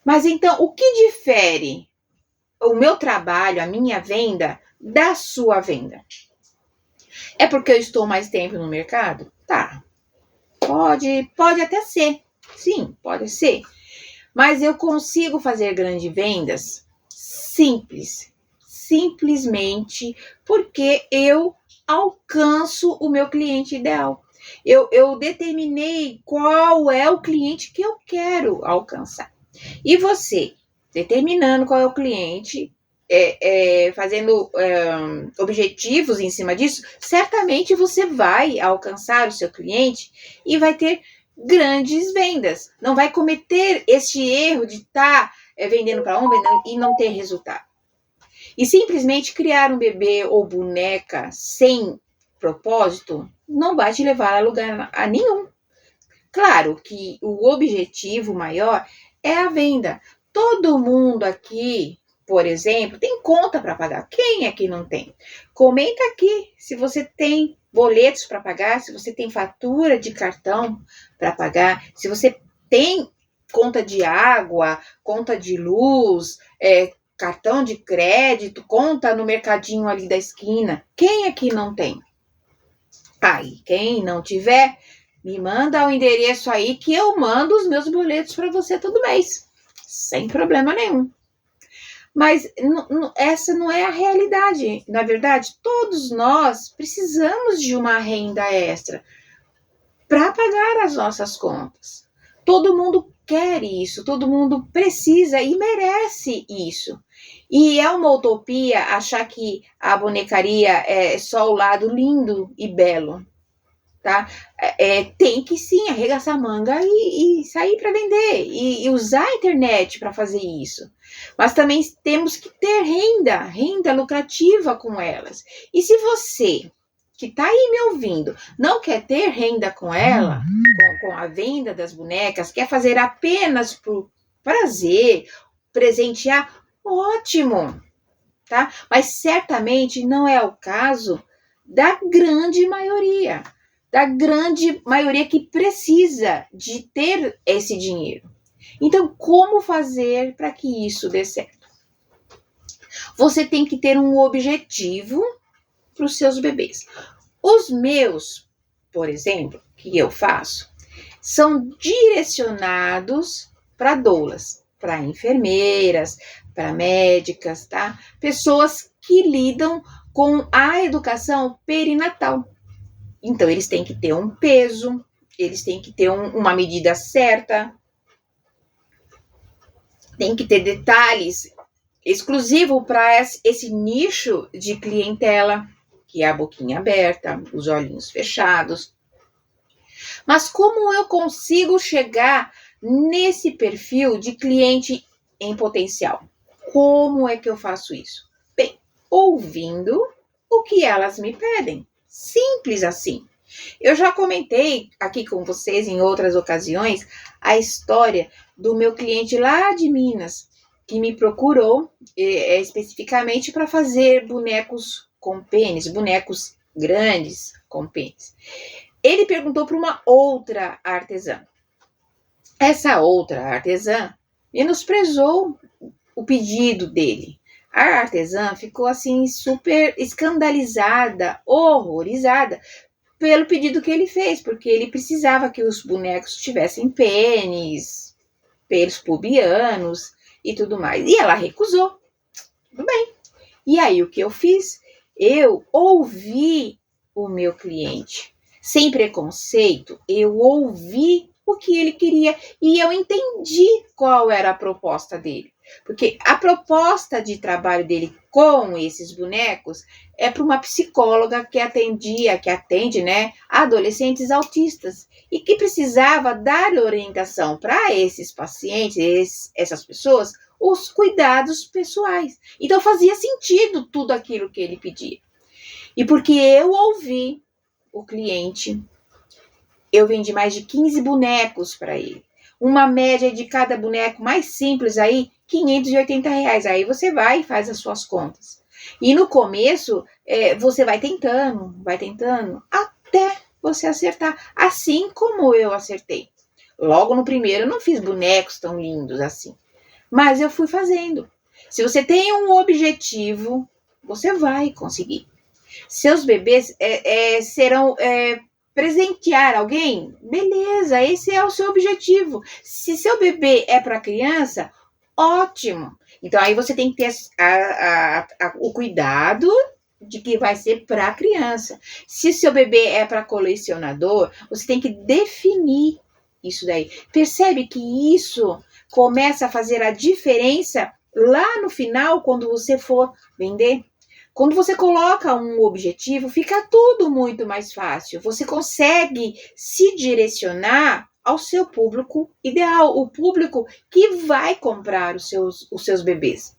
Mas então, o que difere o meu trabalho, a minha venda, da sua venda? É porque eu estou mais tempo no mercado? Tá. Pode até ser. Sim, pode ser. Mas eu consigo fazer grandes vendas simplesmente porque eu alcanço o meu cliente ideal. Eu determinei qual é o cliente que eu quero alcançar. E você, determinando qual é o cliente, fazendo objetivos em cima disso, certamente você vai alcançar o seu cliente e vai ter grandes vendas. Não vai cometer este erro de estar vendendo para um e não ter resultado. E simplesmente criar um bebê ou boneca sem propósito não vai te levar a lugar a nenhum. Claro que o objetivo maior é a venda. Todo mundo aqui, por exemplo, tem conta para pagar. Quem é que não tem? Comenta aqui se você tem boletos para pagar, se você tem fatura de cartão para pagar, se você tem conta de água, conta de luz, cartão de crédito, conta no mercadinho ali da esquina. Quem aqui não tem? Aí, quem não tiver, me manda o endereço aí que eu mando os meus boletos para você todo mês, sem problema nenhum. Mas essa não é a realidade. Na verdade, todos nós precisamos de uma renda extra para pagar as nossas contas. Todo mundo quer isso, todo mundo precisa e merece isso. E é uma utopia achar que a bonecaria é só o lado lindo e belo. Tá? Tem que sim arregaçar a manga e sair para vender e usar a internet para fazer isso. Mas também temos que ter renda lucrativa com elas. E se você que está aí me ouvindo não quer ter renda com ela, com a venda das bonecas, quer fazer apenas por prazer, presentear, ótimo, tá? Mas certamente não é o caso da grande maioria que precisa de ter esse dinheiro. Então, como fazer para que isso dê certo? Você tem que ter um objetivo para os seus bebês. Os meus, por exemplo, que eu faço, são direcionados para doulas, para enfermeiras, para médicas, tá? Pessoas que lidam com a educação perinatal. Então, eles têm que ter um peso, eles têm que ter uma medida certa, tem que ter detalhes exclusivos para esse nicho de clientela, que é a boquinha aberta, os olhinhos fechados. Mas como eu consigo chegar nesse perfil de cliente em potencial? Como é que eu faço isso? Bem, ouvindo o que elas me pedem. Simples assim. Eu já comentei aqui com vocês em outras ocasiões a história do meu cliente lá de Minas, que me procurou especificamente para fazer bonecos com pênis, bonecos grandes com pênis. Ele perguntou para uma outra artesã. Essa outra artesã menosprezou o pedido dele. A artesã ficou assim super escandalizada, horrorizada pelo pedido que ele fez, porque ele precisava que os bonecos tivessem pênis, pelos pubianos e tudo mais. E ela recusou. Tudo bem. E aí o que eu fiz? Eu ouvi o meu cliente. Sem preconceito, eu ouvi o que ele queria e eu entendi qual era a proposta dele. Porque a proposta de trabalho dele com esses bonecos é para uma psicóloga que atende, né, adolescentes autistas e que precisava dar orientação para esses pacientes, essas pessoas, os cuidados pessoais. Então fazia sentido tudo aquilo que ele pedia. E porque eu ouvi o cliente, eu vendi mais de 15 bonecos para ele. Uma média de cada boneco mais simples aí, R$580. Aí você vai e faz as suas contas. E no começo, você vai tentando, até você acertar. Assim como eu acertei. Logo no primeiro, eu não fiz bonecos tão lindos assim. Mas eu fui fazendo. Se você tem um objetivo, você vai conseguir. Seus bebês serão presentear alguém? Beleza, esse é o seu objetivo. Se seu bebê é para criança, ótimo. Então aí você tem que ter o cuidado de que vai ser para criança. Se seu bebê é para colecionador, você tem que definir isso daí. Percebe que isso começa a fazer a diferença lá no final, quando você for vender? Quando você coloca um objetivo, fica tudo muito mais fácil. Você consegue se direcionar ao seu público ideal, o público que vai comprar os seus bebês.